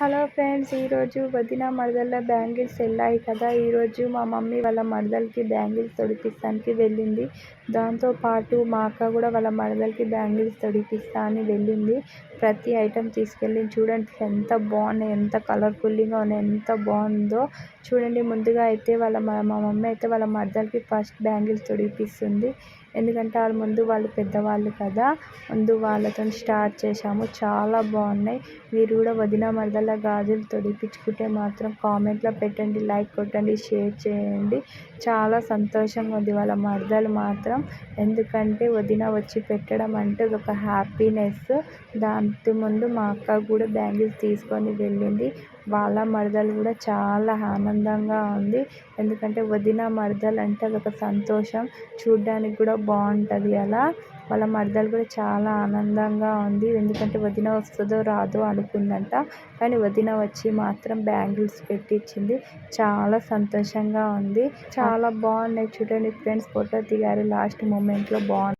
Hello friends, ఈరోజు వదిన మరదళ్ళ bangles వెళ్ళాయి కదా. ఈరోజు మా మమ్మీ వాళ్ళ మరదలకి బ్యాంగిల్స్ తొడిపిస్తానికి వెళ్ళింది. దాంతోపాటు మా అక్క కూడా వాళ్ళ మరదలకి బ్యాంగిల్స్ తొడిపిస్తా అని వెళ్ళింది. ప్రతి ఐటెం తీసుకెళ్ళి చూడండి ఎంత బాగున్నాయి, ఎంత కలర్ఫుల్గా ఉన్నాయి, ఎంత బాగుందో చూడండి. ముందుగా అయితే మా మమ్మీ అయితే వాళ్ళ మరదలకి ఫస్ట్ బ్యాంగిల్స్ తొడిపిస్తుంది. ఎందుకంటే వాళ్ళు పెద్దవాళ్ళు కదా, ముందు వాళ్ళతో స్టార్ట్ చేశాము. చాలా బాగున్నాయి. మీరు కూడా వదిన మరదల గాజులు తొడిపించుకుంటే మాత్రం కామెంట్లో పెట్టండి, లైక్ కొట్టండి, షేర్ చేయండి. చాలా సంతోషంగా ఉంది వాళ్ళ మరదలు మాత్రం. ఎందుకంటే వదిన వచ్చి పెట్టడం అంటే ఒక హ్యాపీనెస్. దాని ముందు మా అక్క కూడా బ్యాంగిల్స్ తీసుకొని వెళ్ళింది. వాళ్ళ మరదలు కూడా చాలా ఆనందంగా ఉంది. ఎందుకంటే వదిన మరదలు అంటే అదొక సంతోషం, చూడ్డానికి కూడా బాగుంటుంది. అలా వాళ్ళ మరదలు కూడా చాలా ఆనందంగా ఉంది. ఎందుకంటే వదిన వస్తుందో రాదో అనుకుందంట, కానీ వదిన వచ్చి మాత్రం బ్యాంగిల్స్ పెట్టించింది. చాలా సంతోషంగా ఉంది. చాలా బాగున్నాయి చూడండి ఫ్రెండ్స్. ఫోటో దిగారు లాస్ట్ మూమెంట్లో, బాగుంది.